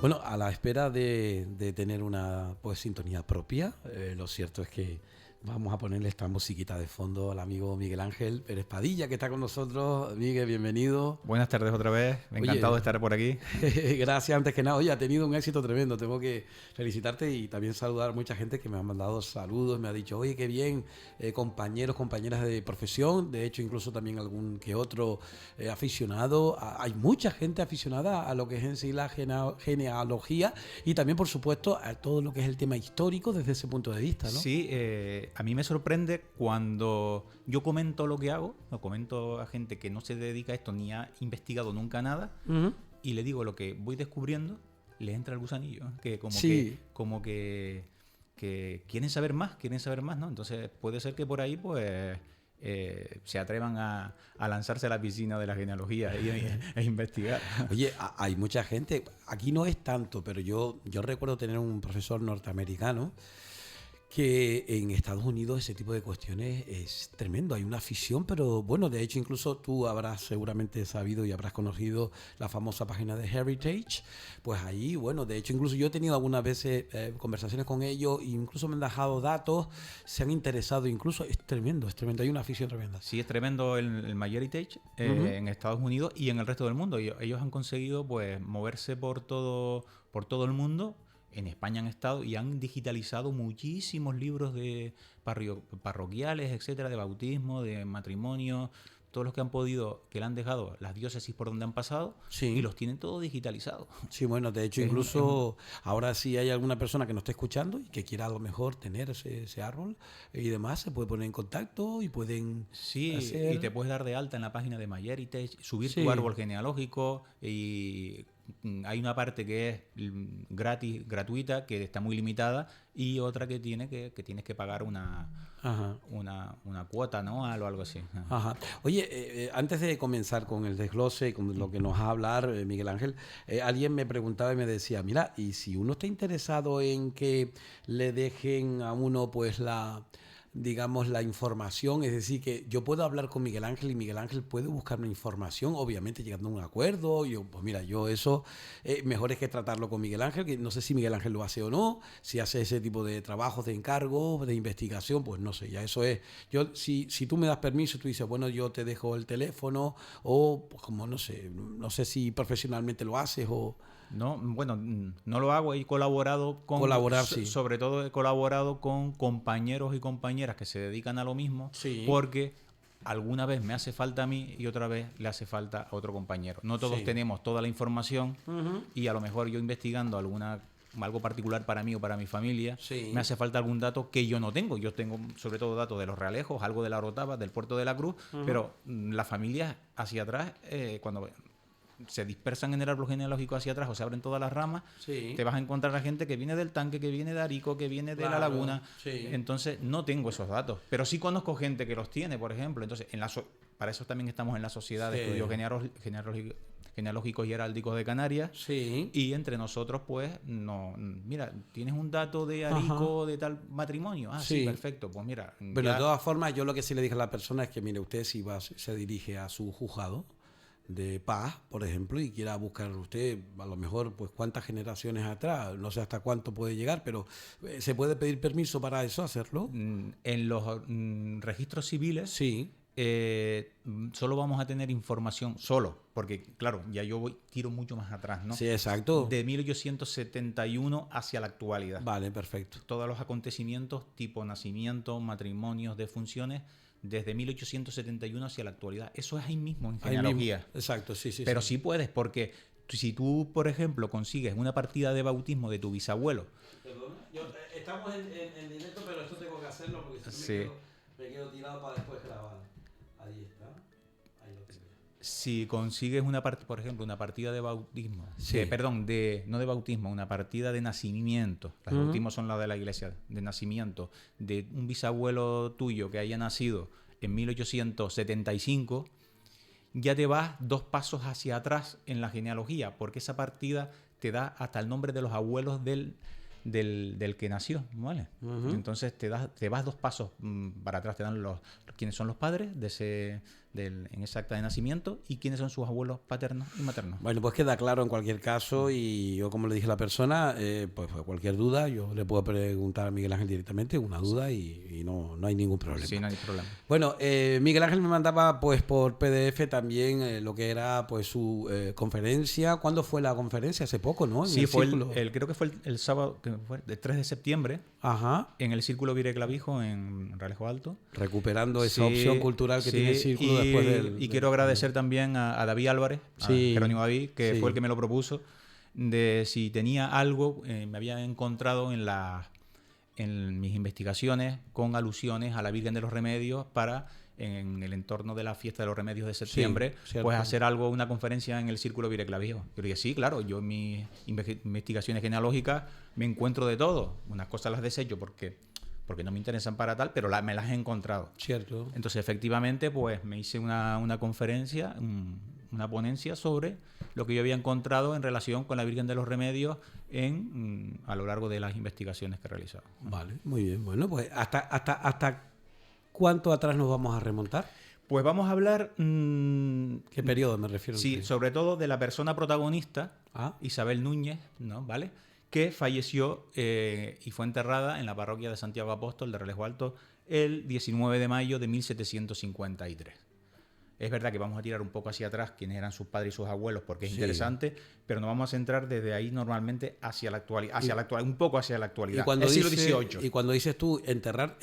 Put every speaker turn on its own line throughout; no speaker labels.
Bueno, a la espera de tener una sintonía propia, lo cierto es que vamos a ponerle esta musiquita de fondo al amigo Miguel Ángel Pérez Padilla, que está con nosotros. Miguel, bienvenido.
Buenas tardes otra vez, encantado de estar por aquí.
Gracias, antes que nada. Oye, ha tenido un éxito tremendo, tengo que felicitarte y también saludar a mucha gente que me ha mandado saludos, me ha dicho, oye, qué bien, compañeros, compañeras de profesión, de hecho incluso también algún que otro aficionado. Hay mucha gente aficionada a lo que es en sí la genealogía y también, por supuesto, a todo lo que es el tema histórico desde ese punto de vista, ¿no?
Sí, a mí me sorprende cuando yo comento lo que hago, lo comento a gente que no se dedica a esto ni ha investigado nunca nada, y le digo lo que voy descubriendo, le entra el gusanillo, que que quieren saber más, ¿no? Entonces puede ser que por ahí pues se atrevan a lanzarse a la piscina de la genealogía e investigar.
Oye, hay mucha gente, aquí no es tanto, pero yo recuerdo tener un profesor norteamericano que en Estados Unidos ese tipo de cuestiones es tremendo, hay una afición, pero bueno, de hecho incluso tú habrás seguramente sabido y habrás conocido la famosa página de Heritage, pues ahí, bueno, de hecho incluso yo he tenido algunas veces conversaciones con ellos, incluso me han dejado datos, se han interesado, incluso es tremendo, hay una afición tremenda.
Sí, es tremendo el MyHeritage en Estados Unidos y en el resto del mundo. Ellos han conseguido pues moverse por todo el mundo. En España han estado y han digitalizado muchísimos libros de parroquiales, etcétera, de bautismo, de matrimonio, todos los que han podido, que le han dejado las diócesis por donde han pasado,
Sí.
Y los tienen todos digitalizados.
Sí, bueno, de hecho incluso ahora si hay alguna persona que nos esté escuchando y que quiera a lo mejor tener ese árbol y demás, se puede poner en contacto y pueden hacer...
Y te puedes dar de alta en la página de MyHeritage, subir
Sí.
tu árbol genealógico y hay una parte que es gratuita, que está muy limitada, y otra que tienes que pagar una cuota anual o algo así.
Ajá. Oye, antes de comenzar con el desglose y con lo que nos va a hablar Miguel Ángel, alguien me preguntaba y me decía, mira, y si uno está interesado en que le dejen a uno pues digamos, la información, es decir, que yo puedo hablar con Miguel Ángel y Miguel Ángel puede buscarme información, obviamente llegando a un acuerdo, pues mira, yo eso, mejor es que tratarlo con Miguel Ángel, que no sé si Miguel Ángel lo hace o no, si hace ese tipo de trabajos de encargo, de investigación, pues no sé, ya eso es, yo si tú me das permiso, tú dices, bueno, yo te dejo el teléfono, o pues, como no sé si profesionalmente lo haces o...
No, bueno, no lo hago, he colaborado con...
sí.
Sobre todo he colaborado con compañeros y compañeras que se dedican a lo mismo,
Sí.
porque alguna vez me hace falta a mí y otra vez le hace falta a otro compañero. No todos tenemos toda la información y a lo mejor yo investigando algo particular para mí o para mi familia, me hace falta algún dato que yo no tengo. Yo tengo sobre todo datos de los Realejos, algo de la Orotava, del Puerto de la Cruz, pero las familias hacia atrás, cuando se dispersan en el árbol genealógico hacia atrás o se abren todas las ramas, te vas a encontrar a gente que viene del Tanque, que viene de Arico, que viene de la Laguna. Entonces no tengo esos datos, pero sí conozco gente que los tiene, por ejemplo. Entonces para eso también estamos en la Sociedad de Estudios Genealógicos y Heráldicos de Canarias, y entre nosotros pues mira, tienes un dato de Arico de tal matrimonio, sí, perfecto, pues mira,
pero de todas formas yo lo que sí le dije a la persona es que mire, usted si se dirige a su juzgado de paz, por ejemplo, y quiera buscar usted a lo mejor pues cuántas generaciones atrás, no sé hasta cuánto puede llegar, pero ¿se puede pedir permiso para eso, hacerlo?
En los registros civiles solo vamos a tener información, porque claro, ya yo tiro mucho más atrás, ¿no?
Sí, exacto.
De 1871 hacia la actualidad.
Vale, perfecto.
Todos los acontecimientos tipo nacimiento, matrimonios, defunciones, desde 1871 hacia la actualidad. Eso es ahí mismo en genealogía.
Exacto, sí.
Pero sí puedes, porque si tú, por ejemplo, consigues una partida de bautismo de tu bisabuelo...
Perdona, estamos en directo, pero esto tengo que hacerlo porque si no me quedo tirado para después grabar. Ahí está. Ahí lo tengo.
Si consigues por ejemplo, una partida de bautismo, no de bautismo, una partida de nacimiento, los bautismos son las de la iglesia, de nacimiento, de un bisabuelo tuyo que haya nacido en 1875, ya te vas 2 pasos hacia atrás en la genealogía, porque esa partida te da hasta el nombre de los abuelos del que nació, ¿vale? Entonces te vas 2 pasos para atrás, te dan quiénes son los padres de en esa acta de nacimiento y quiénes son sus abuelos paternos y maternos.
Bueno, pues queda claro en cualquier caso y yo, como le dije a la persona, pues cualquier duda, yo le puedo preguntar a Miguel Ángel directamente una duda y no hay ningún problema.
Sí, no hay problema.
Bueno, Miguel Ángel me mandaba pues por PDF también lo que era pues su conferencia. ¿Cuándo fue la conferencia? Hace poco, ¿no?
Sí, fue creo que fue el sábado, que fue el 3 de septiembre,
ajá,
en el Círculo Vire Clavijo en Realejo Alto.
Recuperando esa opción cultural que tiene el Círculo después del...
Y quiero agradecer también a David Álvarez, a Jerónimo David, que fue el que me lo propuso, de si tenía algo, me había encontrado en mis investigaciones con alusiones a la Virgen de los Remedios para, en el entorno de la fiesta de los Remedios de septiembre, pues hacer una conferencia en el Círculo Vire Clavijo. Yo dije, sí, claro, yo en mis investigaciones genealógicas me encuentro de todo. Unas cosas las desecho porque no me interesan para tal, pero me las he encontrado.
Cierto.
Entonces, efectivamente, pues me hice una conferencia, una ponencia sobre lo que yo había encontrado en relación con la Virgen de los Remedios a lo largo de las investigaciones que he realizado.
Vale, muy bien. Bueno, pues ¿hasta cuánto atrás nos vamos a remontar?
Pues vamos a hablar...
¿Qué periodo me refiero?
Sí, sobre todo de la persona protagonista, Isabel Núñez, ¿no? ¿Vale? Que falleció y fue enterrada en la parroquia de Santiago Apóstol de Realejo Alto el 19 de mayo de 1753. Es verdad que vamos a tirar un poco hacia atrás quiénes eran sus padres y sus abuelos porque es interesante, pero nos vamos a centrar desde ahí normalmente hacia la actualidad, un poco hacia la actualidad.
El siglo XVIII. Y cuando dices tú enterrar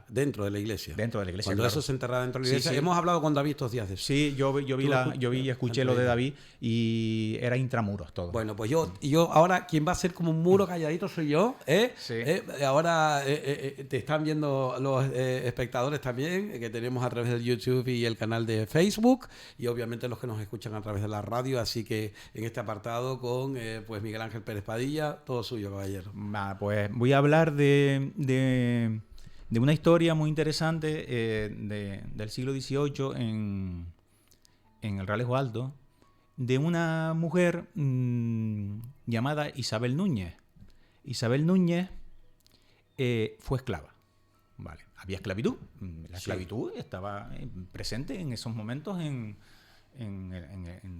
dentro de la iglesia.
Dentro de la iglesia.
Cuando eso se enterra dentro de la iglesia. Hemos hablado con David estos días de eso.
Sí, yo vi y escuché lo de David y era intramuros todo.
Bueno, pues yo ahora, quien va a ser como un muro calladito soy yo.
Sí.
Ahora te están viendo los espectadores también, que tenemos a través del YouTube y el canal de Facebook, y obviamente los que nos escuchan a través de la radio. Así que en este apartado con pues Miguel Ángel Pérez Padilla, todo suyo, caballero.
Pues voy a hablar de una historia muy interesante del siglo XVIII en el Realejo Alto, de una mujer llamada Isabel Núñez. Isabel Núñez fue esclava. Vale. Había esclavitud. La esclavitud estaba presente en esos momentos en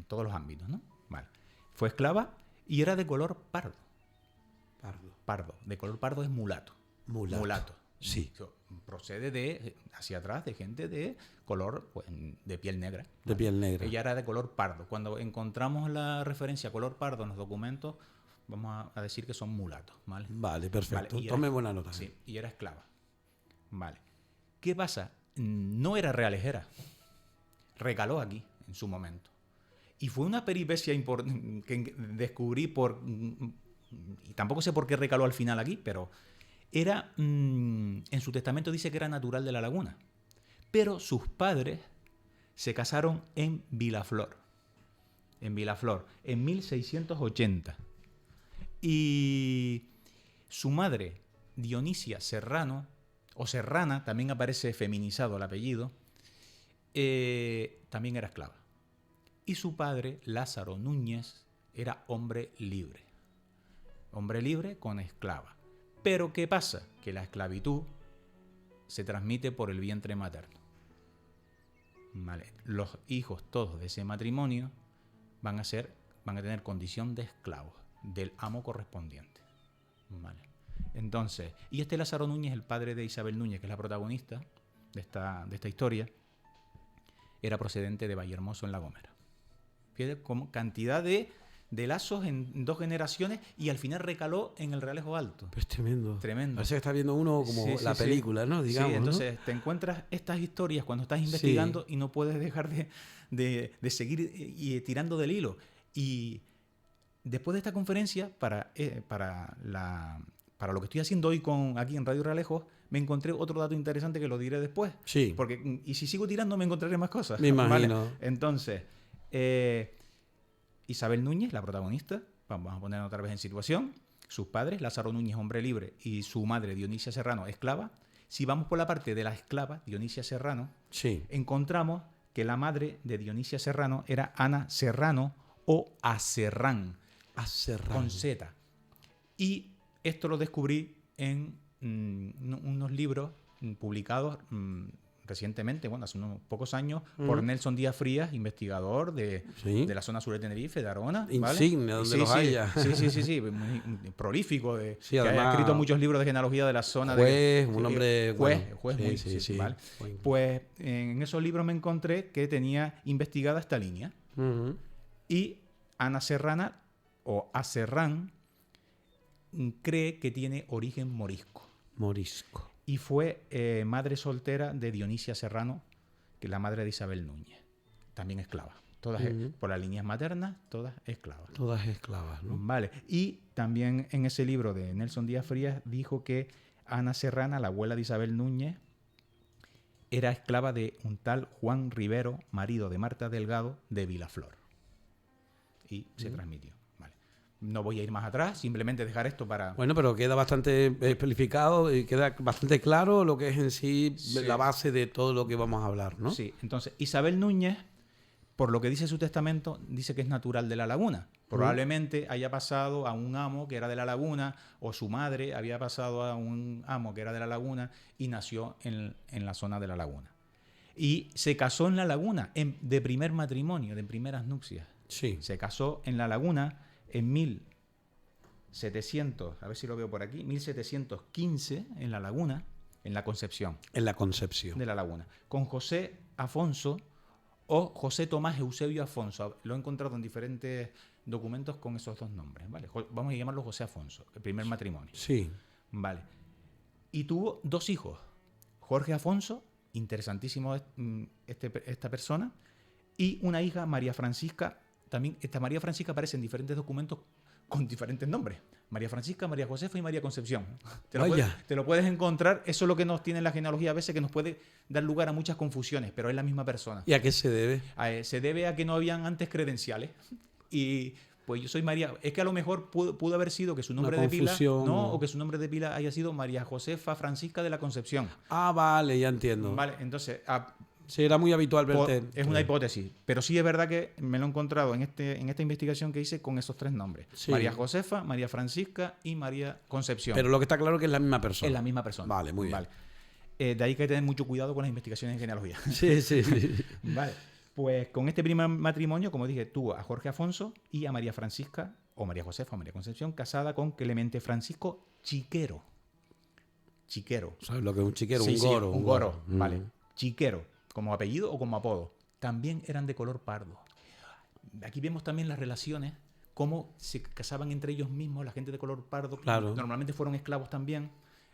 todos los ámbitos, ¿no? Vale. Fue esclava y era de color pardo. Pardo. De color pardo es mulato. Mulato.
Sí.
Procede hacia atrás de gente de color, pues, de piel negra.
De piel negra.
Ella era de color pardo. Cuando encontramos la referencia a color pardo en los documentos, vamos a decir que son mulatos, ¿vale?
Vale, perfecto.
Vale,
tome buena nota.
Sí, y era esclava. Vale. ¿Qué pasa? No era realejera. Recaló aquí en su momento. Y fue una peripecia que descubrí y tampoco sé por qué recaló al final aquí, pero era... en su testamento dice que era natural de La Laguna. Pero sus padres se casaron en Vilaflor. En 1680. Y su madre, Dionisia Serrano, o Serrana, también aparece feminizado el apellido, también era esclava. Y su padre, Lázaro Núñez, era hombre libre. Hombre libre con esclava. Pero ¿qué pasa? Que la esclavitud se transmite por el vientre materno. Vale. Los hijos todos de ese matrimonio van a tener condición de esclavos del amo correspondiente. Vale. Entonces, y este Lázaro Núñez, el padre de Isabel Núñez, que es la protagonista de esta historia, era procedente de Vallehermoso en La Gomera. Fíjate como cantidad de lazos en 2 generaciones y al final recaló en el Realejo Alto.
Pues tremendo.
Tremendo.
Parece que está viendo uno como la película, ¿no? Digamos,
sí, entonces te encuentras estas historias cuando estás investigando y no puedes dejar de seguir tirando del hilo. Y después de esta conferencia, para lo que estoy haciendo hoy aquí en Radio Realejo, me encontré otro dato interesante que lo diré después.
Sí.
Y si sigo tirando me encontraré más cosas.
Me imagino.
¿Vale? Entonces, Isabel Núñez, la protagonista, vamos a poner otra vez en situación. Sus padres, Lázaro Núñez, hombre libre, y su madre, Dionisia Serrano, esclava. Si vamos por la parte de la esclava, Dionisia Serrano, encontramos que la madre de Dionisia Serrano era Ana Serrano o Aserrán. Con Z. Y esto lo descubrí en unos libros publicados recientemente, bueno, hace unos pocos años, por Nelson Díaz Frías, investigador de la zona sur de Tenerife, de Arona.
Insigne, donde los haya.
Sí, muy prolífico, que
además,
ha escrito muchos libros de genealogía de la zona.
Un hombre...
Juez muy... ¿vale? Pues en esos libros me encontré que tenía investigada esta línea. Y Ana Serrana, o A Serrán, cree que tiene origen morisco. Y fue madre soltera de Dionisia Serrano, que es la madre de Isabel Núñez, también esclava. Todas por las líneas maternas, todas esclavas.
Todas esclavas, ¿no?
Vale. Y también en ese libro de Nelson Díaz Frías dijo que Ana Serrana, la abuela de Isabel Núñez, era esclava de un tal Juan Rivero, marido de Marta Delgado, de Vilaflor. Y se transmitió. Vale. No voy a ir más atrás, simplemente dejar esto para...
Bueno, pero queda bastante explicado y queda bastante claro lo que es en sí la base de todo lo que vamos a hablar, ¿no?
Sí, entonces Isabel Núñez, por lo que dice su testamento, dice que es natural de La Laguna. Probablemente haya pasado a un amo que era de La Laguna, o su madre había pasado a un amo que era de La Laguna y nació en la zona de La Laguna. Y se casó en La Laguna, de primer matrimonio, de primeras nupcias.
Sí.
Se casó en La Laguna en 1700, a ver si lo veo por aquí, 1715 en La Laguna, en la Concepción.
En la Concepción.
De La Laguna. Con José Afonso o José Tomás Eusebio Afonso. Lo he encontrado en diferentes documentos con esos dos nombres, ¿vale? Vamos a llamarlo José Afonso, el primer matrimonio.
Sí.
Vale. Y tuvo 2 hijos. Jorge Afonso, interesantísimo esta persona, y una hija, María Francisca. También esta María Francisca aparece en diferentes documentos con diferentes nombres. María Francisca, María Josefa y María Concepción. Te lo puedes encontrar. Eso es lo que nos tiene en la genealogía a veces, que nos puede dar lugar a muchas confusiones, pero es la misma persona.
¿Y a qué se debe?
Se debe a que no habían antes credenciales. Y pues yo soy María. Es que a lo mejor pudo haber sido que su nombre de pila, o que su nombre de pila haya sido María Josefa Francisca de la Concepción.
Ah, vale, ya entiendo.
Vale, entonces...
Sí, era muy habitual verte.
Es una hipótesis, pero sí es verdad que me lo he encontrado en esta investigación que hice con esos 3 nombres. Sí. María Josefa, María Francisca y María Concepción.
Pero lo que está claro es que es la misma persona.
Es la misma persona.
Vale, muy bien.
Vale. De ahí que hay que tener mucho cuidado con las investigaciones en genealogía.
Sí.
Vale. Pues con este primer matrimonio, como dije, tuvo a Jorge Afonso y a María Francisca, o María Josefa o María Concepción, casada con Clemente Francisco Chiquero.
¿Sabes lo que es un chiquero?
Sí,
un goro.
Vale. Chiquero. Como apellido o como apodo. También eran de color pardo. Aquí vemos también las relaciones, cómo se casaban entre ellos mismos, la gente de color pardo.
Claro.
Normalmente fueron esclavos también,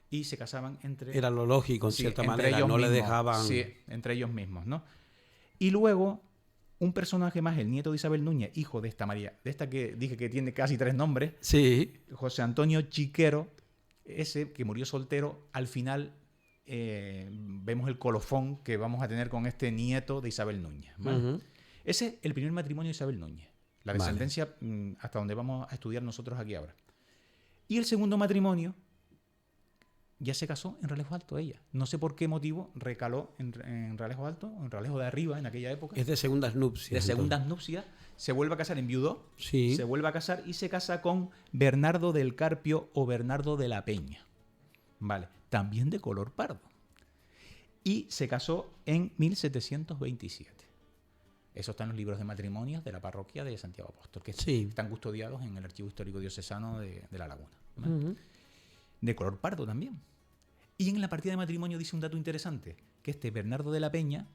y se casaban entre...
Era lo lógico, en cierta manera, no le dejaban...
Sí, entre ellos mismos, ¿no? Y luego, un personaje más, el nieto de Isabel Núñez, hijo de esta María, de esta que dije que tiene casi 3 nombres,
sí.
José Antonio Chiquero, ese que murió soltero, al final... vemos el colofón que vamos a tener con este nieto de Isabel Núñez, ¿vale? Ese es el primer matrimonio de Isabel Núñez, la descendencia hasta donde vamos a estudiar nosotros aquí ahora. Y el segundo matrimonio ya se casó en Realejo Alto ella. No sé por qué motivo recaló en Realejo Alto, en Realejo de Arriba en aquella época.
Es de segundas nupcias.
De segundas nupcias. Se vuelve a casar, enviudó.
Sí.
Se vuelve a casar y se casa con Bernardo del Carpio o Bernardo de la Peña. Vale. También de color pardo. Y se casó en 1727. Eso está en los libros de matrimonios de la parroquia de Santiago Apóstol, que están custodiados en el Archivo Histórico Diocesano de La Laguna. ¿Vale? De color pardo también. Y en la partida de matrimonio dice un dato interesante, que este Bernardo de la Peña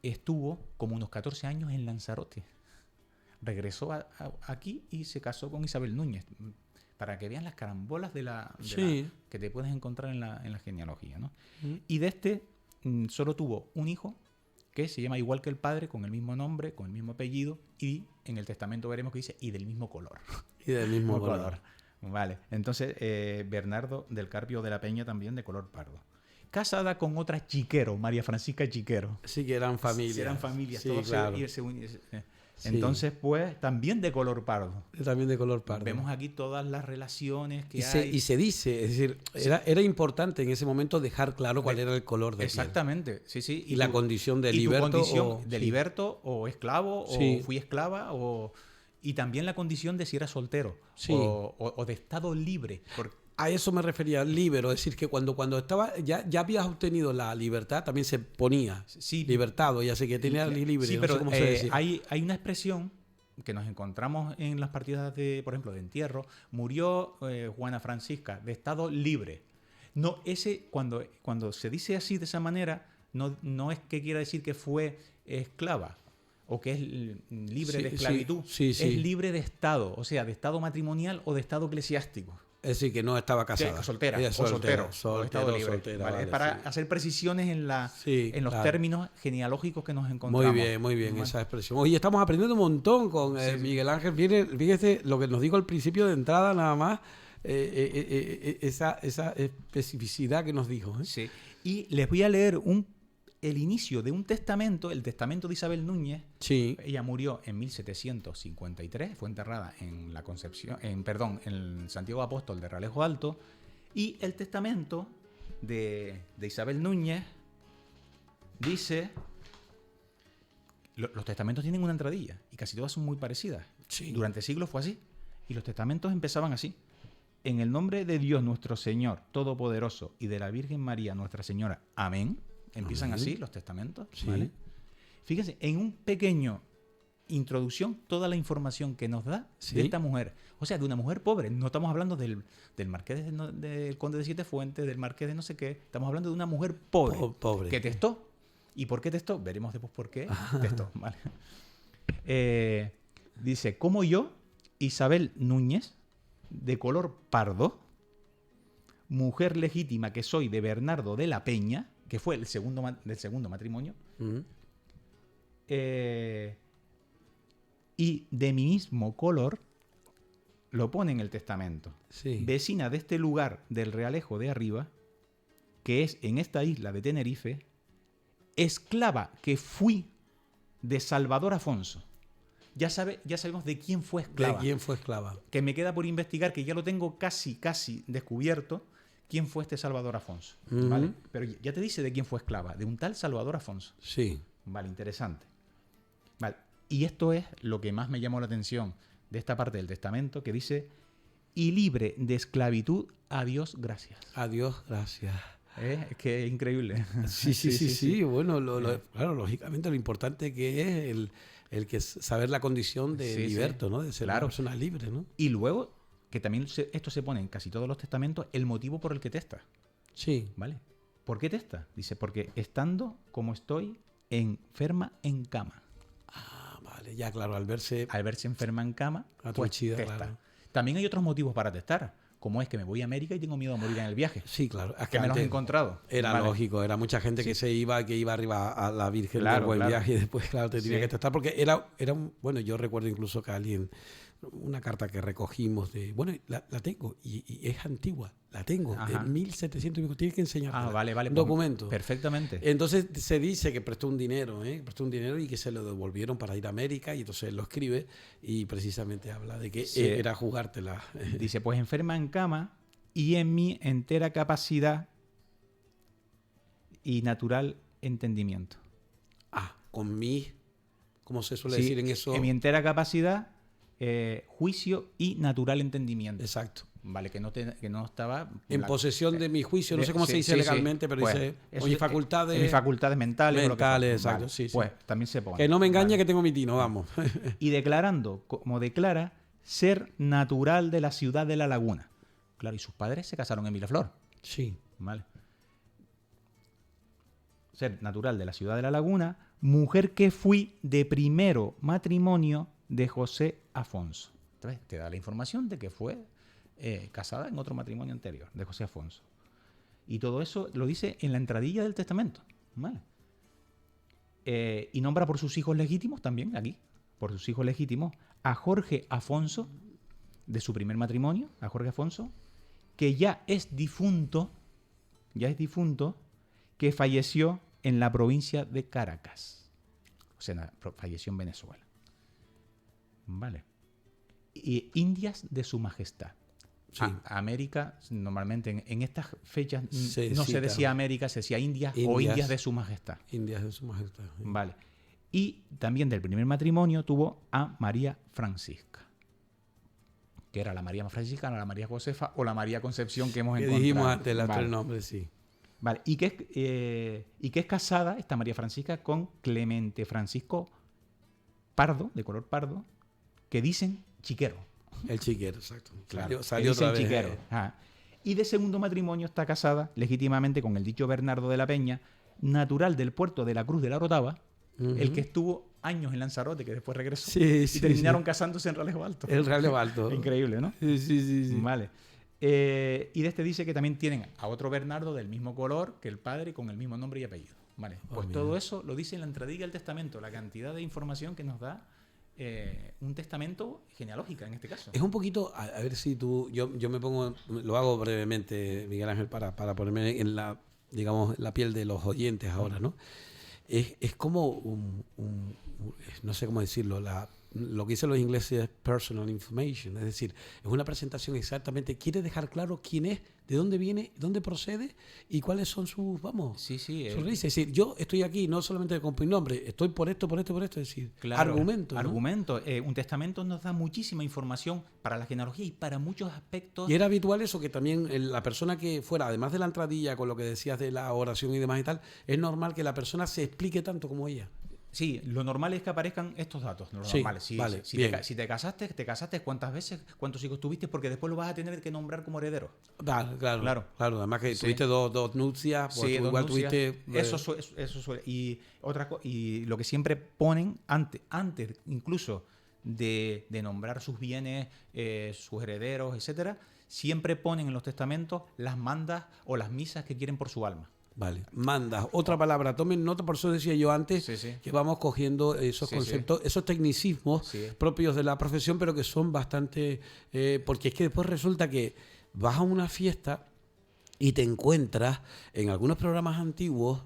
estuvo como unos 14 años en Lanzarote. Regresó aquí y se casó con Isabel Núñez, para que vean las carambolas que te puedes encontrar en la genealogía, ¿no? Y de este solo tuvo un hijo que se llama igual que el padre, con el mismo nombre, con el mismo apellido, y en el testamento veremos que dice y del mismo color.
Y del mismo color.
Vale, entonces Bernardo del Carpio de la Peña también de color pardo. Casada con otra Chiquero, María Francisca Chiquero.
Sí, que eran familias.
Eran familias,
sí,
todos
claro.
Entonces, pues, también de color pardo.
También de color pardo.
Vemos aquí todas las relaciones que
hay. Y se dice, es decir, era importante en ese momento dejar claro cuál era el color de
exactamente, piel. Sí.
Y la condición de liberto.
De liberto o esclavo, o fui esclava, y también la condición de si era soltero o de estado libre.
A eso me refería, libero, es decir, que cuando estaba, ya habías obtenido la libertad, también se ponía libertado, ya sé que tenía libre,
sí,
no
pero
sé cómo se decía.
hay una expresión que nos encontramos en las partidas de, por ejemplo, de entierro. Murió Juana Francisca de estado libre. No, cuando se dice así de esa manera, no es que quiera decir que fue esclava o que es libre de esclavitud. Es libre de estado, o sea, de estado matrimonial o de estado eclesiástico.
Es decir, que no estaba casada.
Soltera, o soltero, o estado libre. Soltera, ¿vale? Es para hacer precisiones en los términos genealógicos que nos encontramos.
Muy bien, esa expresión. Oye, estamos aprendiendo un montón con Miguel Ángel. Fíjese lo que nos dijo al principio de entrada, nada más, esa especificidad que nos dijo.
Sí. Y les voy a leer el inicio de un testamento, el testamento de Isabel Núñez.
Sí.
Ella murió en 1753, fue enterrada en la Concepción, en Santiago Apóstol de Realejo Alto, y el testamento de Isabel Núñez dice, los testamentos tienen una entradilla y casi todas son muy parecidas.
Sí.
Durante siglos fue así, y los testamentos empezaban así: en el nombre de Dios nuestro Señor Todopoderoso y de la Virgen María Nuestra Señora, amén. Empiezan así los testamentos.
Sí.
¿Vale? Fíjense, en un pequeño introducción, toda la información que nos da de esta mujer. O sea, de una mujer pobre. No estamos hablando del marqués del conde de Siete Fuentes, del marqués de no sé qué. Estamos hablando de una mujer pobre. Que testó. ¿Y por qué testó? Veremos después por qué testó. ¿Vale? Dice, como yo, Isabel Núñez, de color pardo, mujer legítima que soy de Bernardo de la Peña, que fue del segundo matrimonio, y de mi mismo color, lo pone en el testamento.
Sí.
Vecina de este lugar del Realejo de Arriba, que es en esta isla de Tenerife, esclava que fui de Salvador Afonso. Ya sabemos de quién fue esclava.
De quién fue esclava.
Que me queda por investigar, que ya lo tengo casi descubierto, quién fue este Salvador Afonso. ¿Vale? Pero ya te dice de quién fue esclava, de un tal Salvador Afonso.
Sí.
Vale, interesante. Vale. Y esto es lo que más me llamó la atención de esta parte del testamento, que dice, y libre de esclavitud, a Dios gracias.
A Dios gracias.
Es que es increíble.
Sí. Bueno, claro, lógicamente lo importante que es el que saber la condición de liberto, ¿no? De ser una persona libre, ¿no?
Y luego, que también esto se pone en casi todos los testamentos, el motivo por el que testa.
Sí.
¿Vale? ¿Por qué testa? Dice, porque estando como estoy enferma en cama.
Ah, vale, ya claro, al verse
enferma en cama,
pues testa.
Claro. También hay otros motivos para testar, como es que me voy a América y tengo miedo a morir en el viaje.
Sí, claro.
Es que me los he encontrado.
Era lógico, era mucha gente que iba arriba a la Virgen del Buen Viaje y después, claro, te tenía que testar, porque era bueno, yo recuerdo incluso que alguien, una carta que recogimos la tengo y es antigua, la tengo, de 1700 y pico, tienes que enseñarla.
Vale.
Un documento.
Perfectamente.
Entonces se dice que prestó un dinero y que se lo devolvieron para ir a América, y entonces él lo escribe y precisamente habla de que era jugártela.
Dice, pues enferma en cama y en mi entera capacidad y natural entendimiento.
Con mi, ¿cómo se suele decir en eso?
En mi entera capacidad, juicio y natural entendimiento.
Exacto.
Vale, que no estaba
en posesión de mi juicio, no sé cómo se dice legalmente, pero
pues,
dice mis facultades.
Mis facultades mentales.
Exacto,
vale. Pues también se pone.
Que no me engañe que tengo mi tino, vamos.
Y declarando, como declara, ser natural de la ciudad de La Laguna. Claro, y sus padres se casaron en Miraflor.
Sí.
Vale. Ser natural de la ciudad de La Laguna, mujer que fui de primero matrimonio de José Afonso. Entonces, te da la información de que fue casada en otro matrimonio anterior, de José Afonso. Y todo eso lo dice en la entradilla del testamento. ¿Vale? Y nombra por sus hijos legítimos también, aquí, por sus hijos legítimos, a Jorge Afonso, de su primer matrimonio, a Jorge Afonso, que ya es difunto, que falleció en la provincia de Caracas. O sea, falleció en Venezuela. Vale. Y Indias de su Majestad. Sí. América, normalmente en estas fechas no se decía América, se decía Indias o Indias de su Majestad.
Indias de su Majestad. Sí.
Vale. Y también del primer matrimonio tuvo a María Francisca. que era la María Franciscana, la María Josefa o la María Concepción que hemos
que
encontrado.
dijimos antes, los
Vale.
3 nombres, sí.
Vale, y que es casada, esta María Francisca, con Clemente Francisco Pardo, de color pardo, que dicen chiquero.
El chiquero, exacto.
Claro,
Salió otra vez.
chiquero. Y de segundo matrimonio está casada legítimamente con el dicho Bernardo de la Peña, natural del puerto de la Cruz de la Orotava, el que estuvo años en Lanzarote, que después regresó,
Sí,
y
sí,
terminaron casándose en Ralejo Alto.
El Ralejo Alto.
Increíble, ¿no?
Sí.
Vale. Y de este dice que también tienen a otro Bernardo del mismo color que el padre y con el mismo nombre y apellido. Vale. Pues todo eso lo dice en la entradilla del testamento, la cantidad de información que nos da un testamento genealógica en este caso.
Es un poquito, a ver si tú, yo me pongo, lo hago brevemente, Miguel Ángel, para ponerme en la, digamos, la piel de los oyentes ahora, ¿no? Es como no sé cómo decirlo, lo que dicen los ingleses es personal information, es decir, es una presentación exactamente, quiere dejar claro quién es, de dónde viene, dónde procede y cuáles son sus, sus raíces. Es decir, yo estoy aquí no solamente con mi nombre, estoy por esto, es decir,
claro,
argumento. ¿no?
Argumento. Un testamento nos da muchísima información para la genealogía y para muchos aspectos.
Y era habitual eso, que también la persona que fuera, además de la entradilla, con lo que decías de la oración y demás y tal, es normal que la persona se explique tanto como ella.
Sí, lo normal es que aparezcan estos datos. Lo
Sí,
normal. Si te casaste, ¿cuántas veces? ¿Cuántos hijos tuviste? Porque después lo vas a tener que nombrar como heredero.
Claro. Además que tuviste dos nupcias, pues tú igual
nupcias.
Tuviste...
Eso suele. Y lo que siempre ponen, antes incluso de nombrar sus bienes, sus herederos, etcétera, siempre ponen en los testamentos las mandas o las misas que quieren por su alma.
Vale, mandas, otra palabra, tomen nota, por eso decía yo antes que vamos cogiendo esos conceptos, esos tecnicismos propios de la profesión, pero que son bastante, porque es que después resulta que vas a una fiesta y te encuentras en algunos programas antiguos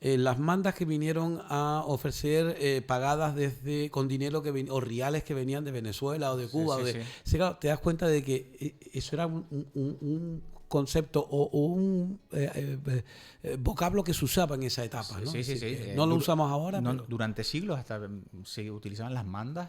las mandas que vinieron a ofrecer pagadas con dinero o reales que venían de Venezuela o de Cuba. Claro, te das cuenta de que eso era un concepto o un vocablo que se usaba en esa etapa, ¿no?
Sí.
No lo usamos ahora.
No,
pero...
Durante siglos hasta se utilizaban las mandas.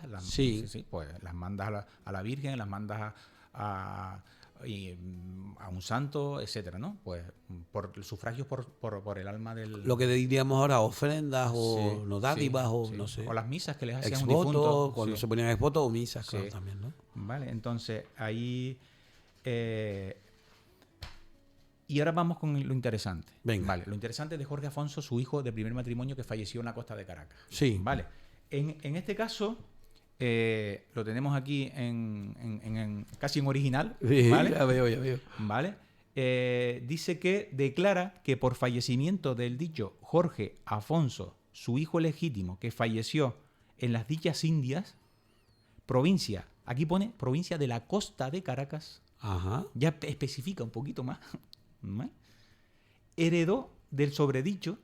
Pues las mandas a la Virgen, las mandas a un santo, etcétera, ¿no? Pues por sufragios por el alma del...
Lo que diríamos ahora, ofrendas o no dádivas o no sé.
O las misas que les hacían
ex
un
voto,
difunto.
cuando se ponían ex voto o misas, claro, también, ¿no?
Vale, entonces ahí... Y ahora vamos con lo interesante.
Venga.
Vale, lo interesante es de Jorge Afonso, su hijo de primer matrimonio que falleció en la costa de Caracas.
Sí.
Vale. En este caso, lo tenemos aquí casi en original.
Sí,
¿vale?
Ya veo.
Vale. Dice que declara que por fallecimiento del dicho Jorge Afonso, su hijo legítimo, que falleció en las dichas Indias, provincia, aquí pone provincia de la costa de Caracas.
Ajá.
Ya especifica un poquito más. ¿Vale? Heredó del sobredicho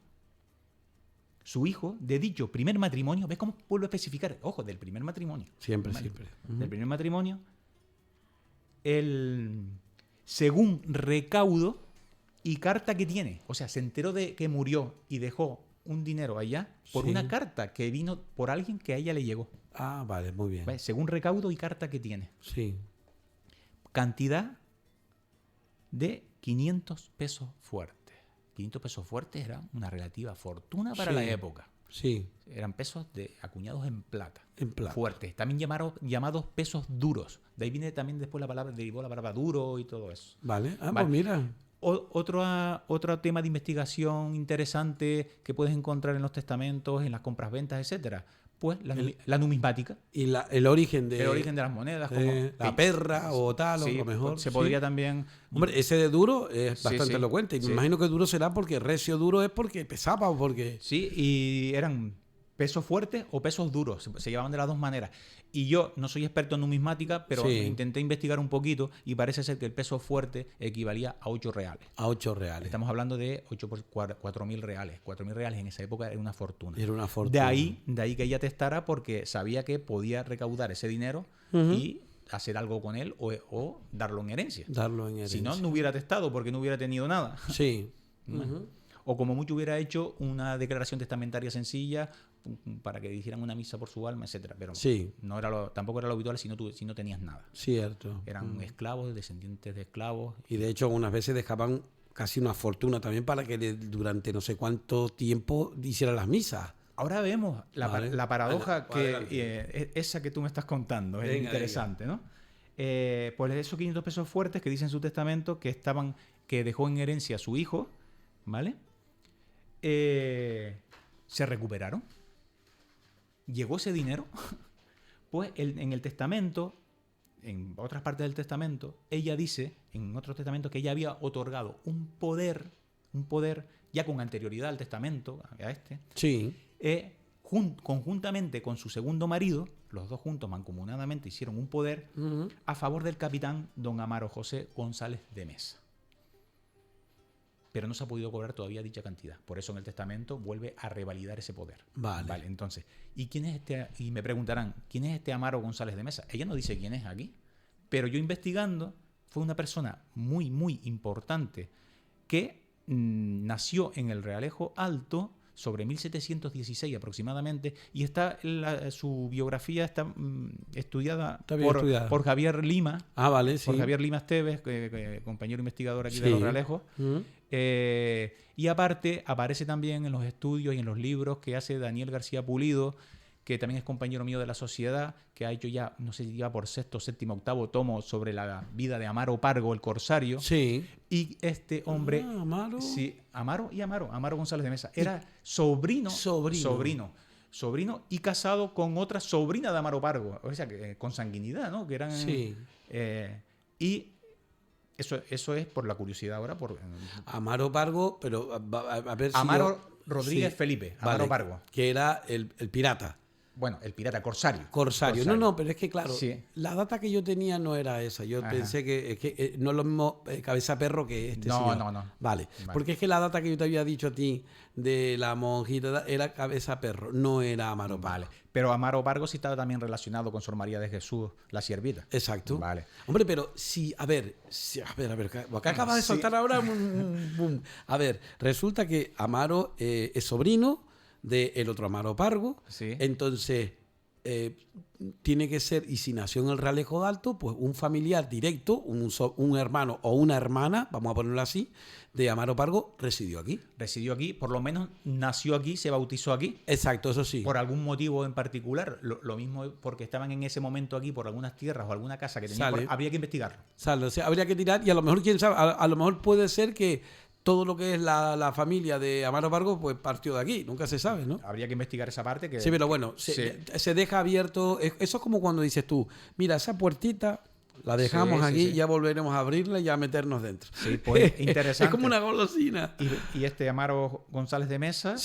su hijo de dicho primer matrimonio. ¿Ves cómo vuelvo a especificar? Ojo, del primer matrimonio.
Siempre.
Del primer matrimonio. Según recaudo y carta que tiene. O sea, se enteró de que murió y dejó un dinero allá por una carta que vino por alguien que a ella le llegó.
Ah, vale, muy bien.
¿Vale? Según recaudo y carta que tiene.
Sí.
Cantidad de 500 pesos fuertes. 500 pesos fuertes era una relativa fortuna para la época.
Sí.
Eran pesos acuñados en plata.
En plata.
Fuertes. También llamados pesos duros. De ahí viene también después derivó la palabra duro y todo eso.
Vale. Pues mira.
Otro tema de investigación interesante que puedes encontrar en los testamentos, en las compras-ventas, etcétera. Pues la numismática.
Y el origen de...
El origen de las monedas.
la perra o tal, o lo mejor.
Se podría también...
Hombre, ese de duro es bastante elocuente. Y me imagino que duro será porque recio duro es porque pesaba o porque...
Sí, y eran pesos fuertes o pesos duros. Se llevaban de las dos maneras. Y yo no soy experto en numismática, pero intenté investigar un poquito y parece ser que el peso fuerte equivalía a 8 reales.
A 8 reales.
Estamos hablando de 8 por 4.000 reales. 4.000 reales en esa época era una fortuna.
Era una fortuna.
De ahí que ella testara porque sabía que podía recaudar ese dinero y hacer algo con él o darlo en herencia. Si no, no hubiera testado porque no hubiera tenido nada.
Sí.
O como mucho hubiera hecho una declaración testamentaria sencilla para que dijeran una misa por su alma, etcétera. Pero
sí.
Tampoco era lo habitual si no tenías nada.
Cierto.
Eran esclavos, descendientes de esclavos.
Y de hecho, unas veces dejaban casi una fortuna también para que durante no sé cuánto tiempo hicieran las misas.
Ahora vemos la paradoja esa que tú me estás contando. Es interesante, ¿no? Pues esos 500 pesos fuertes que dice en su testamento que dejó en herencia a su hijo, ¿vale? Se recuperaron. Llegó ese dinero. Pues en el testamento, en otras partes del testamento, ella dice, en otros testamentos, que ella había otorgado un poder ya con anterioridad al testamento, a este,
sí.
Conjuntamente con su segundo marido, los dos juntos mancomunadamente hicieron un poder a favor del capitán don Amaro José González de Mesa. Pero no se ha podido cobrar todavía dicha cantidad. Por eso en el testamento vuelve a revalidar ese poder. Vale, entonces, ¿y quién es este? Y me preguntarán, ¿quién es este Amaro González de Mesa? Ella no dice quién es aquí. Pero yo investigando, fue una persona muy, muy importante que nació en el Realejo Alto sobre 1716 aproximadamente, y su biografía está estudiada por Javier Lima.
Vale, sí.
Por Javier Lima Esteves, compañero investigador aquí de Los Realejos. Y aparte aparece también en los estudios y en los libros que hace Daniel García Pulido, que también es compañero mío de la sociedad, que ha hecho ya, no sé si ya por sexto, séptimo, octavo tomo sobre la vida de Amaro Pargo, el corsario.
Sí.
Y este hombre...
Amaro.
Sí, Amaro González de Mesa. Era sobrino y casado con otra sobrina de Amaro Pargo. O sea, que con sanguinidad, ¿no? Que eran...
Sí.
Y eso es por la curiosidad ahora.
Amaro Pargo, pero a ver si...
Amaro Rodríguez Felipe, Amaro Pargo.
Que era el pirata.
Bueno, el pirata, corsario.
No, pero es que claro, la data que yo tenía no era esa. Yo pensé que no es lo mismo cabeza perro que este señor.
No.
Vale, porque es que la data que yo te había dicho a ti de la monjita era cabeza perro, no era Amaro Pargo.
Vale, pero Amaro Pargo sí estaba también relacionado con Sor María de Jesús, la siervita.
Exacto.
Vale.
Hombre, pero a ver, acá acabas de soltar ahora. A ver, resulta que Amaro es sobrino del otro Amaro Pargo.
Sí.
Entonces tiene que ser, y si nació en el Realejo Alto, pues un familiar directo, un hermano o una hermana, vamos a ponerlo así, de Amaro Pargo residió aquí.
Residió aquí, por lo menos nació aquí, se bautizó aquí.
Exacto, eso sí.
Por algún motivo en particular, lo mismo porque estaban en ese momento aquí por algunas tierras o alguna casa que tenían. Habría que investigarlo.
O sea, habría que tirar, y a lo mejor, quién sabe, a lo mejor puede ser que todo lo que es la familia de Amaro Pargo pues partió de aquí, nunca se sabe, ¿no?
Habría que investigar esa parte.
Sí, pero bueno, se deja abierto. Eso es como cuando dices tú, mira, esa puertita la dejamos aquí, ya volveremos a abrirla y a meternos dentro.
Sí, pues interesante.
Es como una golosina.
Y este Amaro González de Mesa,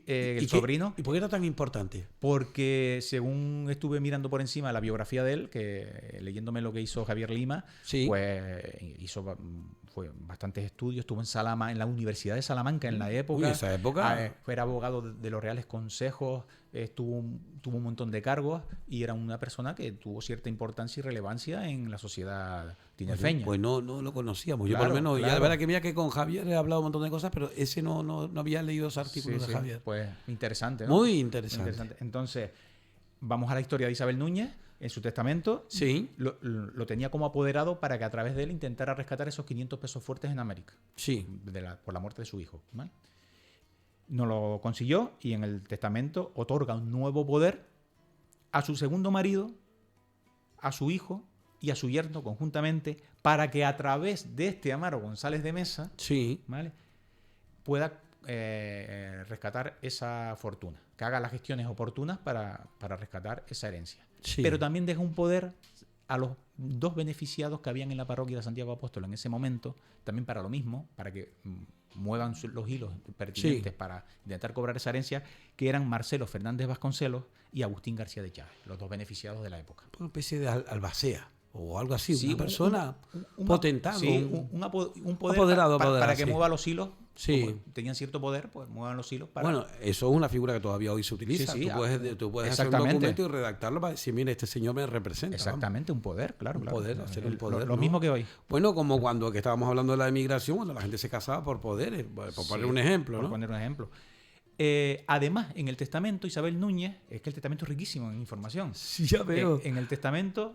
el sobrino.
¿Y por qué era tan importante?
Porque según estuve mirando por encima la biografía de él, que leyéndome lo que hizo Javier Lima, pues fue bastantes estudios, estuvo en la Universidad de Salamanca en la época.
Uy, esa época.
Fue abogado de los Reales Consejos, tuvo un montón de cargos y era una persona que tuvo cierta importancia y relevancia en la sociedad tinerfeña.
Pues no lo conocíamos. Yo por lo menos, ya la verdad que mira que con Javier he hablado un montón de cosas, pero ese no había leído ese artículo de Javier.
Pues interesante, ¿no?
Muy interesante.
Entonces, vamos a la historia de Isabel Núñez. En su testamento lo tenía como apoderado para que a través de él intentara rescatar esos 500 pesos fuertes en América.
Sí.
Por la muerte de su hijo. ¿Vale? No lo consiguió y en el testamento otorga un nuevo poder a su segundo marido, a su hijo y a su yerno conjuntamente, para que a través de este Amaro González de Mesa ¿vale? pueda rescatar esa fortuna, que haga las gestiones oportunas para rescatar esa herencia. Sí. Pero también deja un poder a los dos beneficiados que habían en la parroquia de Santiago Apóstol en ese momento, también para lo mismo, para que muevan los hilos pertinentes para intentar cobrar esa herencia, que eran Marcelo Fernández Vasconcelos y Agustín García de Chávez, los dos beneficiados de la época.
Una especie de albacea o algo así, una persona potentada.
Un poder apoderado, para que mueva los hilos.
Sí.
Tenían cierto poder, pues muevan los hilos para...
Bueno, eso es una figura que todavía hoy se utiliza. Tú puedes hacer un documento y redactarlo para decir, mira, este señor me representa.
Exactamente, un poder, claro.
Hacer un poder.
Lo mismo que hoy.
Bueno, como cuando que estábamos hablando de la emigración, cuando la gente se casaba por poderes, por poner un ejemplo,
Por poner un ejemplo. Además, en el testamento, Isabel Núñez, es que el testamento es riquísimo en información.
Sí, ya veo.
En el testamento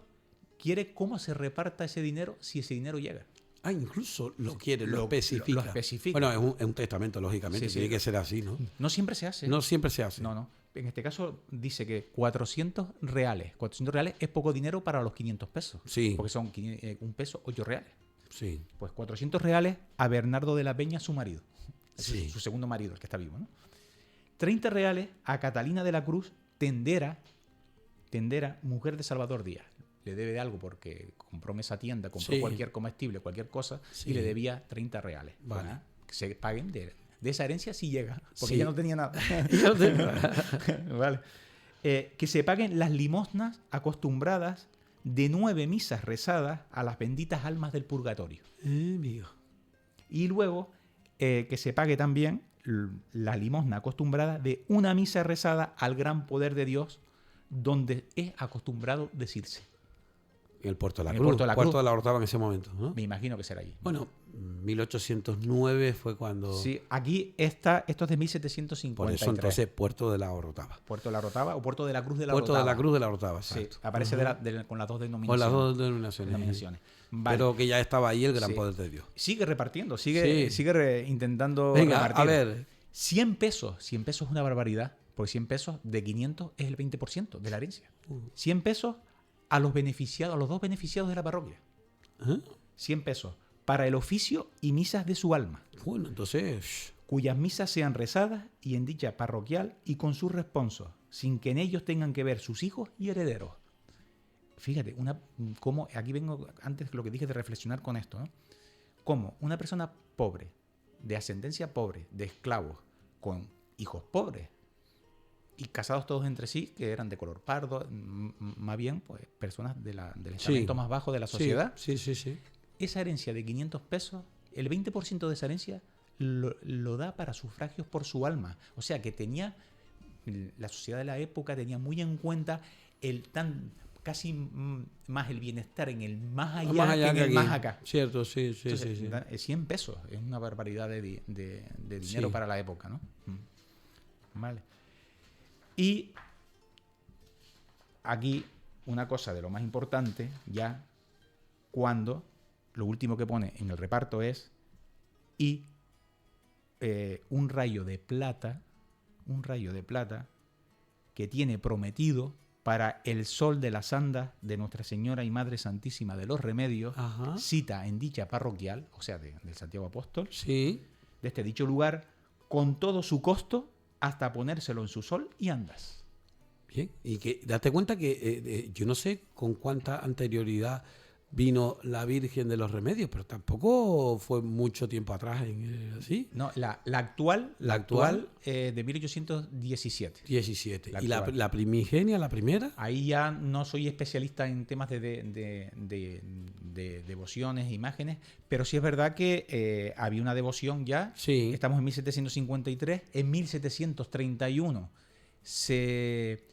quiere cómo se reparta ese dinero si ese dinero llega.
Ah, incluso lo quiere, lo especifica.
Lo especifica.
Bueno, es un testamento, lógicamente, tiene que ser así, ¿no?
No siempre se hace.
No siempre se hace.
No. En este caso dice que 400 reales. 400 reales es poco dinero para los 500 pesos.
Sí.
Porque son un peso, 8 reales.
Sí.
Pues 400 reales a Bernardo de la Peña, su marido.
Sí.
Su segundo marido, el que está vivo, ¿no? 30 reales a Catalina de la Cruz, tendera, mujer de Salvador Díaz. Le debe de algo porque compró esa tienda, compró cualquier comestible, cualquier cosa, y le debía 30 reales.
Vale.
Pues, que se paguen de esa herencia si llega, porque ella no tenía nada. Vale. Que se paguen las limosnas acostumbradas de 9 misas rezadas a las benditas almas del purgatorio.
Amigo.
Y luego que se pague también la limosna acostumbrada de una misa rezada al gran poder de Dios, donde es acostumbrado decirse.
En el Puerto de la
En el
Cruz.
Puerto de la Cruz.
Puerto de la Orotava en ese momento, ¿no?
Me imagino que será allí.
Bueno, 1809 fue cuando...
Sí, aquí esto es de 1753.
Por eso entonces Puerto de la Orotava.
Puerto de la Orotava o Puerto de la Cruz de la
Puerto
Orotava.
de la Cruz de la Orotava,
Sí,
exacto.
aparece con las dos denominaciones.
Con las dos denominaciones.
Vale.
Pero que ya estaba ahí el gran poder de Dios.
Sigue repartiendo, sigue intentando
Venga,
repartir.
a ver.
100 pesos. 100 pesos es una barbaridad, porque 100 pesos de 500 es el 20% de la herencia. 100 pesos a los beneficiados, a los dos beneficiados de la parroquia. 100 pesos para el oficio y misas de su alma.
Bueno, entonces...
Cuyas misas sean rezadas y en dicha parroquial y con sus responsos, sin que en ellos tengan que ver sus hijos y herederos. Fíjate, cómo aquí vengo antes de lo que dije de reflexionar con esto, ¿no? Cómo una persona pobre, de ascendencia pobre, de esclavos, con hijos pobres, y casados todos entre sí, que eran de color pardo, más bien pues personas del estamento más bajo de la sociedad.
Sí.
Esa herencia de 500 pesos, el 20% de esa herencia lo da para sufragios por su alma. O sea que la sociedad de la época tenía muy en cuenta casi más el bienestar en el más allá, que en el más acá.
Cierto, sí.
Entonces, 100 pesos es una barbaridad de dinero para la época, ¿no? Vale. Y aquí una cosa de lo más importante, ya cuando lo último que pone en el reparto es un rayo de plata que tiene prometido para el sol de las andas de Nuestra Señora y Madre Santísima de los Remedios, cita en dicha parroquial, o sea, del Santiago Apóstol, de este dicho lugar, con todo su costo, hasta ponérselo en su sol y andas.
Bien, y que date cuenta que yo no sé con cuánta anterioridad vino la Virgen de los Remedios, pero tampoco fue mucho tiempo atrás, ¿sí?
No, la actual de 1817.
17. ¿Y la primigenia, la primera?
Ahí ya no soy especialista en temas de devociones, imágenes, pero sí es verdad que había una devoción ya.
Sí.
Estamos en 1753. En 1731 se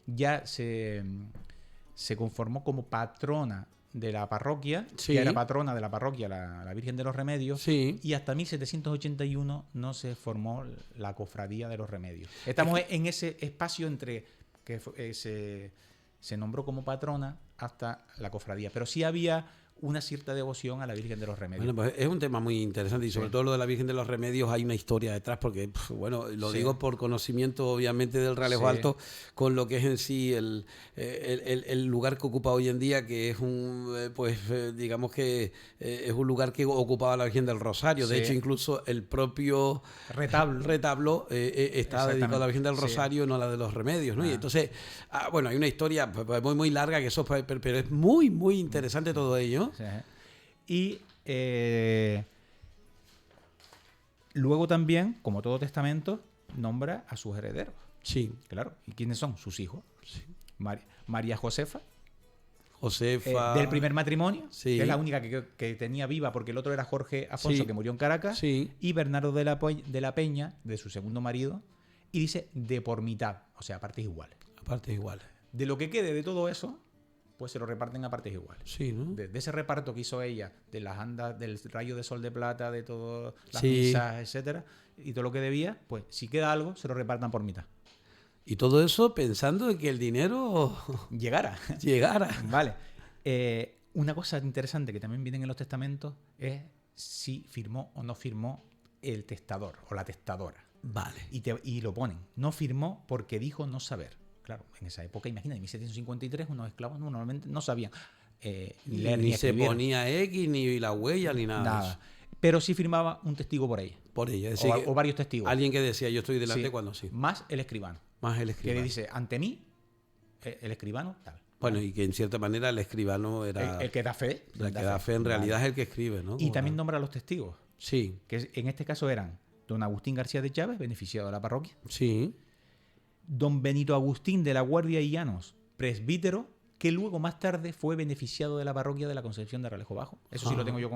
conformó como patrona de la parroquia, que era patrona de la parroquia la Virgen de los Remedios, y hasta 1781 no se formó la Cofradía de los Remedios. Estamos en ese espacio entre que se nombró como patrona hasta la cofradía, pero sí había una cierta devoción a la Virgen de los Remedios.
Bueno, pues es un tema muy interesante y sobre todo lo de la Virgen de los Remedios hay una historia detrás porque, bueno, lo digo por conocimiento obviamente del Realejo Alto con lo que es en sí el lugar que ocupa hoy en día, que es digamos que es un lugar que ocupaba la Virgen del Rosario. De hecho, incluso el propio retablo está dedicado a la Virgen del Rosario, no a la de los Remedios, ¿no? Y entonces, bueno, hay una historia muy, muy larga que eso, pero es muy, muy interesante todo ello.
Sí. Y luego también, como todo testamento, nombra a sus herederos.
Sí.
Claro. ¿Y quiénes son? Sus hijos. Sí. María Josefa.
Del
primer matrimonio, que es la única que tenía viva, porque el otro era Jorge Afonso, que murió en Caracas. Y Bernardo de la Peña, de su segundo marido. Y dice de por mitad, o sea, a partes iguales.
A partes iguales.
De lo que quede de todo eso, pues se lo reparten a partes iguales.
Sí, ¿no?
De ese reparto que hizo ella, de las andas, del rayo de sol de plata, de todas las
Sí.
misas, etcétera, y todo lo que debía, pues si queda algo, se lo repartan por mitad.
Y todo eso pensando en que el dinero
Llegara. Vale. Una cosa interesante que también viene en los testamentos es si firmó o no firmó el testador o la testadora.
Vale.
Y lo ponen. No firmó porque dijo no saber. Claro, en esa época, imagínate, en 1753 unos esclavos normalmente no sabían ni leer ni
se
escribir.
ponía X, ni la huella, ni nada.
Nada. Pero sí firmaba un testigo por ella.
Por ella. Es decir,
O varios testigos.
Alguien que decía yo estoy delante
Sí.
cuando sí.
Más el escribano.
Más el
Que
escribano.
le dice, ante mí, el escribano, tal.
Bueno, y que en cierta manera el escribano era...
El que da fe.
El que da fe en realidad es el que escribe, ¿no?
Y también nombra a los testigos.
Sí.
Que en este caso eran don Agustín García de Chávez, beneficiado de la parroquia.
Sí.
Don Benito Agustín de la Guardia y Llanos, presbítero, que luego más tarde fue beneficiado de la parroquia de la Concepción de Arralejo Bajo. Eso sí lo tengo yo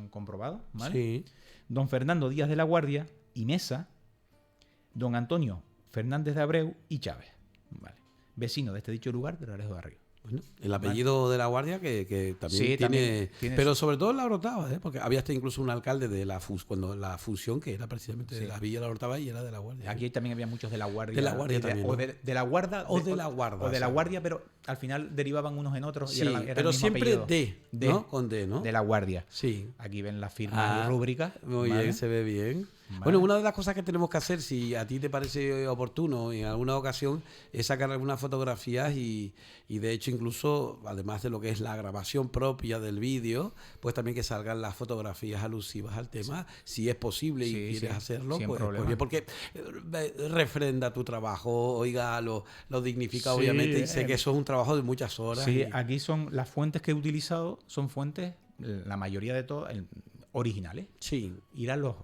comprobado. ¿Vale?
Sí.
Don Fernando Díaz de la Guardia y Mesa. Don Antonio Fernández de Abreu y Chávez. Vale. Vecino de este dicho lugar de Arralejo de Arriba.
Bueno, el apellido de la Guardia que también
Sí,
tiene,
tiene
pero sobre todo en la Orotava, porque había hasta incluso un alcalde de cuando la fusión que era precisamente de la Villa de la Orotava y era de la Guardia.
Aquí también había muchos de la Guardia.
De la Guardia también, ¿no?
O de la Guarda.
O de la Guarda.
O de la
¿sabes?
Guardia, pero al final derivaban unos en otros.
Sí,
y era
pero
el mismo
siempre
apellido.
¿no? Con D, ¿no?
De la Guardia.
Sí.
Aquí ven las firmas y rúbricas.
Muy
¿vale?
bien, se ve bien.
Vale.
Bueno, una de las cosas que tenemos que hacer, si a ti te parece oportuno en alguna ocasión, es sacar algunas fotografías y de hecho incluso, además de lo que es la grabación propia del vídeo, pues también que salgan las fotografías alusivas al tema, si es posible y quieres hacerlo,
sin
pues
problema.
bien, porque refrenda tu trabajo, oiga, lo dignifica obviamente, y sé que eso es un trabajo de muchas horas.
Sí, aquí son las fuentes que he utilizado, son fuentes, la mayoría de todas, originales.
Sí.
Ir a los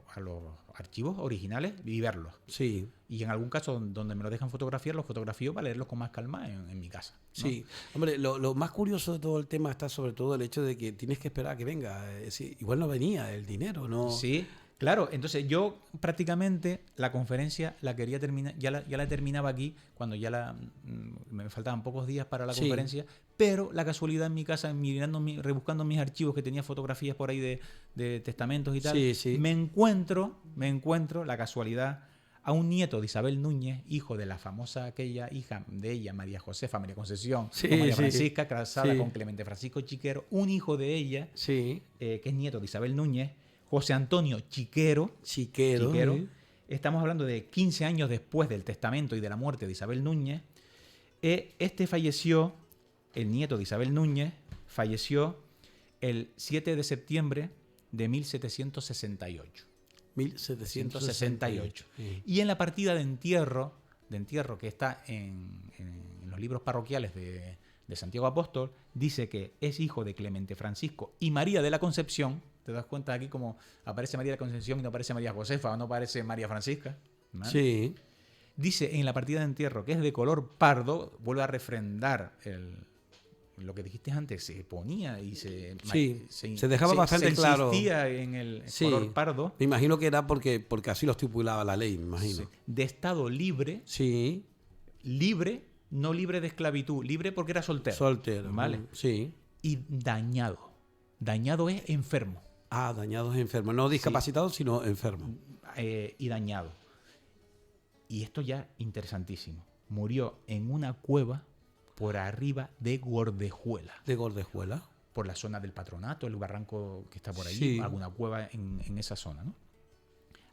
archivos originales y verlos.
Sí.
Y en algún caso donde me lo dejan fotografiar, los fotografío para leerlos con más calma en mi casa, ¿no?
Sí, hombre, lo más curioso de todo el tema está sobre todo el hecho de que tienes que esperar a que venga. Es decir, igual no venía el dinero, ¿no?
Sí, claro. Entonces yo prácticamente la conferencia la quería terminar, ya la terminaba aquí cuando me faltaban pocos días para la conferencia, pero la casualidad en mi casa, rebuscando mis archivos que tenía fotografías por ahí de testamentos y tal, me encuentro la casualidad a un nieto de Isabel Núñez, hijo de la famosa aquella hija de ella, María Josefa, María Concepción, o María Francisca, casada con Clemente Francisco Chiquero, un hijo de ella, que es nieto de Isabel Núñez, José Antonio Chiquero. Estamos hablando de 15 años después del testamento y de la muerte de Isabel Núñez. Este falleció, el nieto de Isabel Núñez, falleció el 7 de septiembre de 1768. 1768.
Sí.
Y en la partida de entierro que está en los libros parroquiales de Santiago Apóstol, dice que es hijo de Clemente Francisco y María de la Concepción. ¿Te das cuenta aquí como aparece María de la Concepción y no aparece María Josefa o no aparece María Francisca? ¿Vale?
Sí.
Dice en la partida de entierro que es de color pardo, vuelve a refrendar lo que dijiste antes, se ponía y se
dejaba bastante claro.
Se insistía en el color pardo.
Me imagino que era porque así lo estipulaba la ley, me imagino.
Sí. De estado libre.
Sí.
Libre, no libre de esclavitud, libre porque era soltero.
Soltero.
¿Vale?
Sí.
Y dañado. Dañado es enfermo.
Ah, dañado es enfermo. No discapacitado, sino enfermo.
Y dañado. Y esto ya interesantísimo. Murió en una cueva por arriba de Gordejuela.
¿De Gordejuela?
Por la zona del Patronato, el barranco que está por allí, alguna cueva en esa zona, ¿no?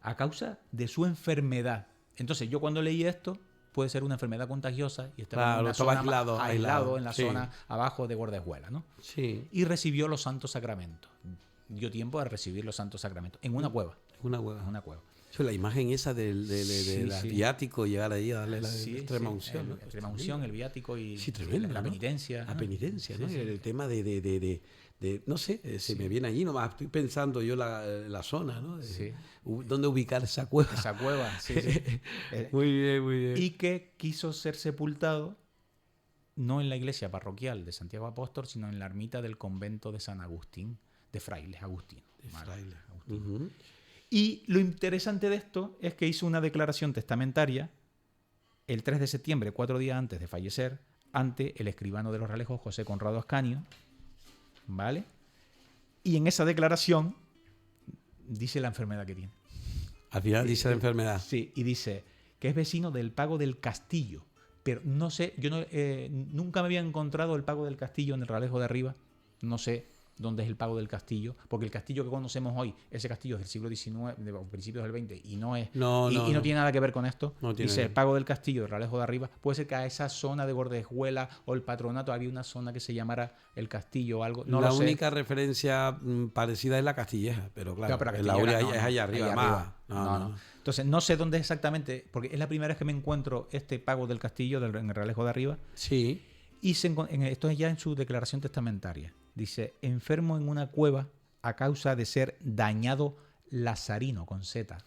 A causa de su enfermedad. Entonces, yo cuando leí esto, puede ser una enfermedad contagiosa y estaba en una zona aislado en la zona abajo de Gordejuela, ¿no?
Sí.
Y recibió los santos sacramentos. Dio tiempo a recibir los santos sacramentos en una cueva.
Una cueva.
En una cueva.
La imagen esa del viático, llegar ahí a darle la extrema unción. ¿no?
Extrema unción, el viático y
tremendo,
la
¿no?
penitencia.
La penitencia, ¿no? El tema de no sé, se me viene allí nomás, estoy pensando yo la zona, ¿no? ¿Dónde ubicar esa cueva?
Esa cueva, sí.
Muy bien, muy bien.
Y que quiso ser sepultado no en la iglesia parroquial de Santiago Apóstol, sino en la ermita del convento de San Agustín, de frailes agustinos. Y lo interesante de esto es que hizo una declaración testamentaria el 3 de septiembre, 4 días antes de fallecer, ante el escribano de los Realejos, José Conrado Ascanio, ¿vale? Y en esa declaración dice la enfermedad que tiene.
Al final dice la enfermedad.
Sí, y dice que es vecino del Pago del Castillo. Pero no sé, yo nunca me había encontrado el Pago del Castillo en el Realejo de Arriba. No sé dónde es el Pago del Castillo, porque el castillo que conocemos hoy, ese castillo es del siglo XIX, de principios del XX, y no es no tiene nada que ver con esto. Dice el Pago del Castillo del Realejo de Arriba. Puede ser que a esa zona de Gordejuela o el Patronato había una zona que se llamara el Castillo o algo. No
la
lo sé.
única referencia parecida es la Castilleja, pero claro,
pero
la Uria es allá arriba. Más.
No. Entonces, no sé dónde exactamente, porque es la primera vez que me encuentro este Pago del Castillo en el Realejo de Arriba.
Sí.
Y esto es ya en su declaración testamentaria. Dice, enfermo en una cueva a causa de ser dañado lazarino, con Z.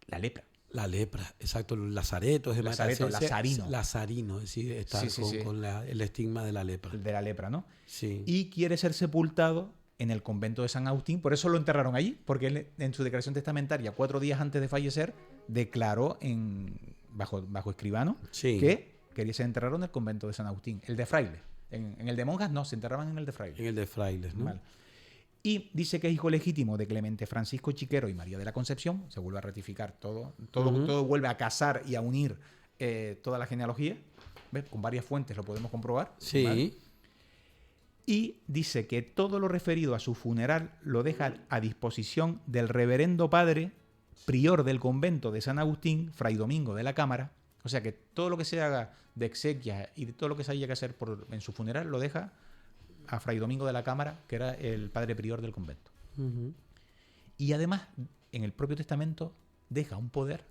La lepra.
La lepra, exacto. Los lazaretos.
Lazarino.
Lazarino, es decir, está con el estigma de la lepra.
De la lepra, ¿no?
Sí.
Y quiere ser sepultado en el convento de San Agustín. Por eso lo enterraron allí, porque él, en su declaración testamentaria, 4 días antes de fallecer, declaró bajo escribano que quería ser enterrado en el convento de San Agustín, el de frailes. En el de monjas no, se enterraban en el de frailes.
En el de frailes, ¿no?
Vale. Y dice que es hijo legítimo de Clemente Francisco Chiquero y María de la Concepción. Se vuelve a ratificar todo vuelve a casar y a unir toda la genealogía. ¿Ves? Con varias fuentes lo podemos comprobar.
Sí.
¿Vale? Y dice que todo lo referido a su funeral lo deja a disposición del reverendo padre, prior del convento de San Agustín, Fray Domingo de la Cámara. O sea que todo lo que se haga de exequias y de todo lo que se haya que hacer en su funeral lo deja a Fray Domingo de la Cámara, que era el padre prior del convento. Y además, en el propio testamento, deja un poder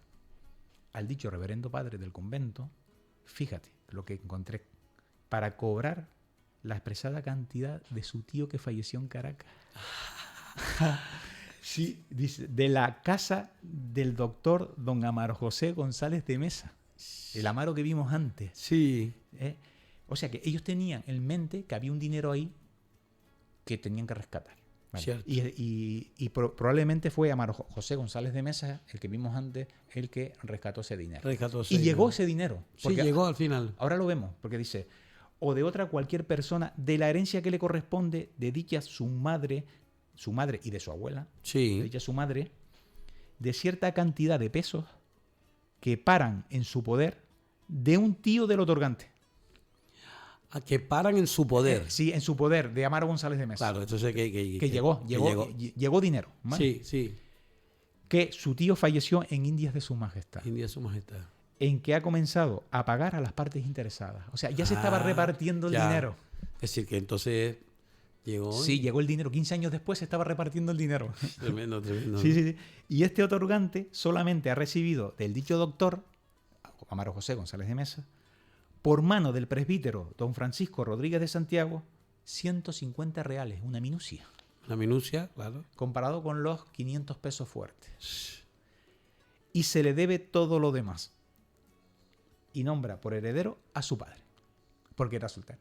al dicho reverendo padre del convento, fíjate lo que encontré, para cobrar la expresada cantidad de su tío que falleció en Caracas. Sí, dice, de la casa del doctor don Amaro José González de Mesa. El Amaro que vimos antes.
Sí.
O sea que ellos tenían en mente que había un dinero ahí que tenían que rescatar. ¿Vale? Y probablemente fue Amaro José González de Mesa, el que vimos antes, el que rescató ese dinero. Llegó ese dinero.
Sí, llegó al final.
Ahora lo vemos, porque dice, o de otra cualquier persona, de la herencia que le corresponde, de dicha su madre y de su abuela, de dicha su madre, de cierta cantidad de pesos que paran en su poder de un tío del otorgante.
A que paran en su poder.
Sí, en su poder, de Amaro González de Mesa.
Claro, entonces que
llegó dinero. ¿Vale?
Sí.
Que su tío falleció en Indias de su Majestad.
Indias de su Majestad.
En que ha comenzado a pagar a las partes interesadas. O sea, ya se estaba repartiendo el dinero.
Es decir, que entonces llegó.
Sí, llegó el dinero. 15 años después se estaba repartiendo el dinero.
Tremendo.
Sí. Y este otorgante solamente ha recibido del dicho doctor, Amaro José González de Mesa, por mano del presbítero don Francisco Rodríguez de Santiago, 150 reales, una minucia.
Una minucia, claro.
Comparado con los 500 pesos fuertes. Y se le debe todo lo demás. Y nombra por heredero a su padre, porque era sultán.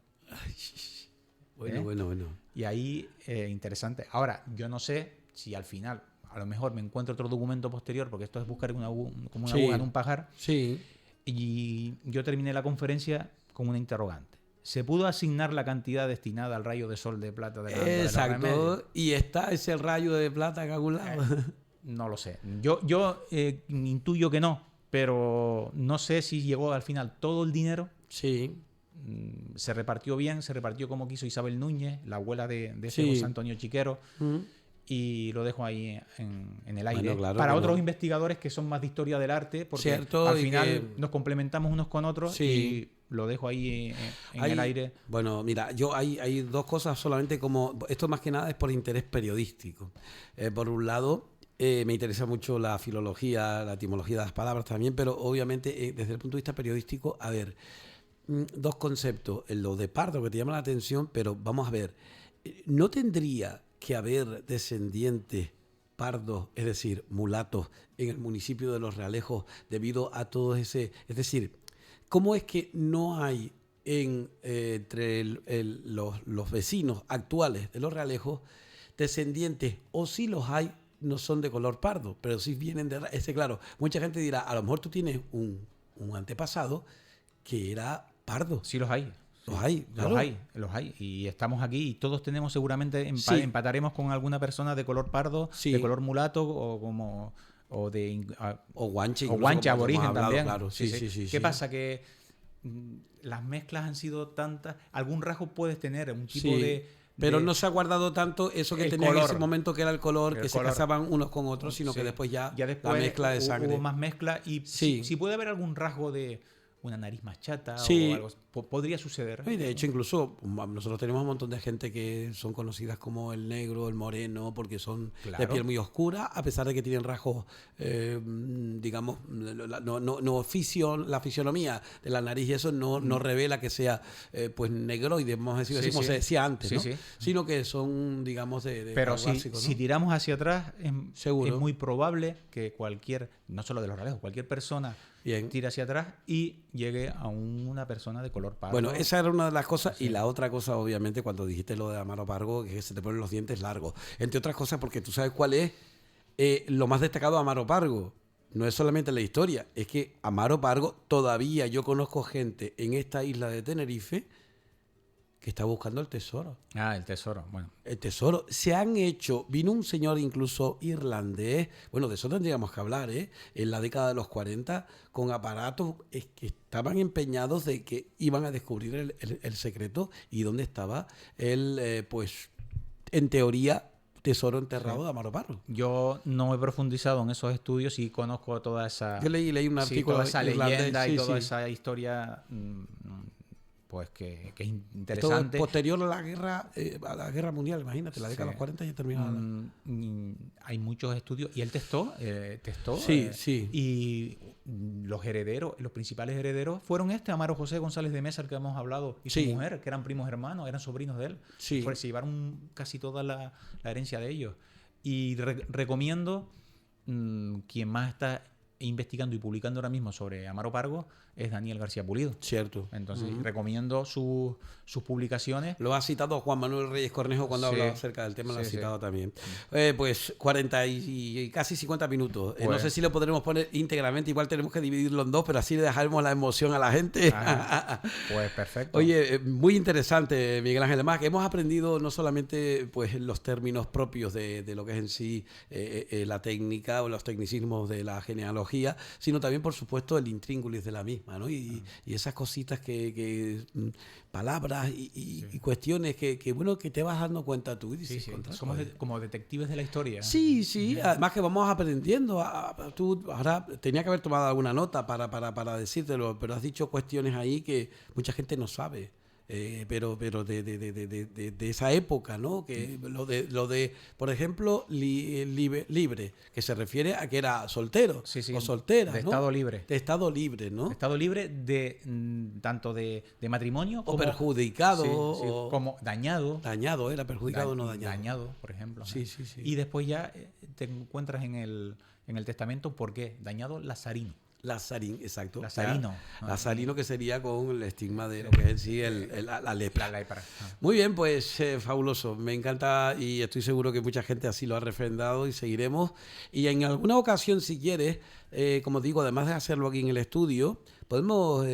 Bueno.
Y ahí, interesante. Ahora, yo no sé si al final, a lo mejor me encuentro otro documento posterior, porque esto es buscar como una aguja en un pajar.
Sí.
Y yo terminé la conferencia con una interrogante. ¿Se pudo asignar la cantidad destinada al rayo de sol de plata de la
Exacto. ¿Y está ese rayo de plata calculado?
No lo sé. Yo intuyo que no, pero no sé si llegó al final todo el dinero.
Sí.
Se repartió bien, se repartió como quiso Isabel Núñez, la abuela de ese José Antonio Chiquero. Y lo dejo ahí en el aire. Bueno, claro, para otros investigadores que son más de historia del arte, porque al final nos complementamos unos con otros y lo dejo ahí en el aire.
Bueno, mira, hay dos cosas solamente como... Esto más que nada es por interés periodístico. Por un lado, me interesa mucho la filología, la etimología de las palabras también, pero obviamente desde el punto de vista periodístico, a ver, dos conceptos. Lo de Pardo que te llama la atención, pero vamos a ver, no tendría que haber descendientes pardos, es decir, mulatos, en el municipio de Los Realejos debido a todo ese... Es decir, ¿cómo es que no hay entre los vecinos actuales de Los Realejos descendientes, o si los hay, no son de color pardo, pero sí vienen de... Claro, mucha gente dirá, a lo mejor tú tienes un antepasado que era pardos.
Sí, los hay.
Los hay, claro.
Los hay. Y estamos aquí y todos tenemos seguramente, empataremos con alguna persona de color pardo, de color mulato o
guanche.
O guanche aborigen también.
Claro. Sí.
¿Qué pasa? Que las mezclas han sido tantas. Algún rasgo puedes tener, un tipo de...
Pero no se ha guardado tanto eso que tenía en ese momento, que era el color, que se casaban unos con otros, sino que después ya
después
la mezcla de sangre.
Hubo más mezcla y si puede haber algún rasgo de una nariz más chata o algo, podría suceder.
Y de hecho, incluso nosotros tenemos un montón de gente que son conocidas como el negro, el moreno, porque son de piel muy oscura, a pesar de que tienen rasgos, digamos, la fisionomía de la nariz y eso no revela que sea pues negroide, vamos a decir, como se decía antes, ¿no? Sino que son, digamos, de
pero
básico, ¿no?
Si tiramos hacia atrás, es muy probable que no solo de los rasgos, cualquier persona tire hacia atrás y llegue a una persona de color pardo.
Bueno, esa era una de las cosas. Y la otra cosa, obviamente, cuando dijiste lo de Amaro Pargo, que se te ponen los dientes largos. Entre otras cosas, porque tú sabes cuál es lo más destacado de Amaro Pargo. No es solamente la historia, es que Amaro Pargo, todavía yo conozco gente en esta isla de Tenerife que está buscando el tesoro.
El tesoro, bueno.
El tesoro. Vino un señor incluso irlandés, bueno, de eso tendríamos que hablar, en la década de los 40, con aparatos que estaban empeñados de que iban a descubrir el secreto y dónde estaba pues, en teoría, tesoro enterrado de Amaro Pargo.
Yo no he profundizado en esos estudios y conozco toda esa...
Yo leí un artículo
toda esa leyenda y toda esa historia... pues que es interesante.
Esto posterior a la guerra mundial, imagínate, la década de los 40 ya terminaba.
Hay muchos estudios y él testó. Y los principales herederos fueron Amaro José González de Mesa, el que hemos hablado, y su mujer, que eran primos hermanos, eran sobrinos de él. Se llevaron casi toda la herencia de ellos. Y recomiendo, quien más está investigando y publicando ahora mismo sobre Amaro Pargo es Daniel García Pulido.
Cierto.
Entonces, recomiendo sus publicaciones.
Lo ha citado Juan Manuel Reyes Cornejo cuando ha hablado acerca del tema, lo ha citado también. Pues 40 y casi 50 minutos. No sé si lo podremos poner íntegramente, igual tenemos que dividirlo en dos, pero así le dejaremos la emoción a la gente.
Pues perfecto.
Oye, muy interesante, Miguel Ángel. Además, que hemos aprendido no solamente pues los términos propios de lo que es en sí la técnica o los tecnicismos de la genealogía, sino también, por supuesto, el intríngulis de la misma, ¿no? Y esas cositas palabras y cuestiones que te vas dando cuenta tú. Y dices,
somos como detectives de la historia.
Sí. Además que vamos aprendiendo. Tú ahora tenía que haber tomado alguna nota para decírtelo, pero has dicho cuestiones ahí que mucha gente no sabe. Pero de esa época, ¿no? Que lo de por ejemplo, libre, que se refiere a que era soltero o soltera,
de
¿no?
estado libre.
De estado libre, ¿no?
De estado libre tanto de matrimonio
como perjudicado
como dañado.
Dañado, era perjudicado, no dañado.
Dañado, por ejemplo.
Sí.
Y después ya te encuentras en el testamento, ¿por qué? Dañado Lazarino.
Lazarín, exacto.
Lazarino.
Lazarino, que sería con el estigma de lo que es en sí la lepra.
La lepra.
Muy bien, pues fabuloso. Me encanta y estoy seguro que mucha gente así lo ha refrendado y seguiremos. Y en alguna ocasión, si quieres, como digo, además de hacerlo aquí en el estudio, podemos,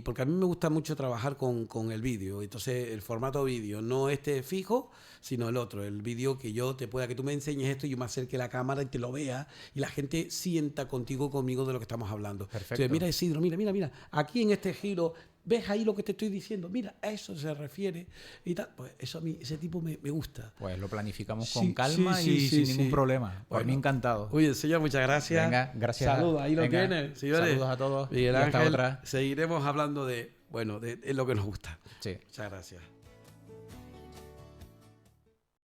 porque a mí me gusta mucho trabajar con el vídeo. Entonces, el formato vídeo, no fijo, sino el otro, el vídeo que que tú me enseñes esto y yo me acerque a la cámara y te lo vea y la gente sienta conmigo de lo que estamos hablando.
Perfecto.
Entonces, mira, Isidro, mira, aquí en este giro, ¿ves ahí lo que te estoy diciendo? Mira, a eso se refiere y tal. Pues eso a mí, ese tipo me gusta.
Pues lo planificamos con calma y sin ningún problema. Por mí encantado.
Oye, señor, muchas gracias.
Venga, gracias.
Saludos, ahí lo tienes. Señores,
saludos a todos.
Miguel Ángel, seguiremos hablando de lo que nos gusta.
Sí.
Muchas gracias.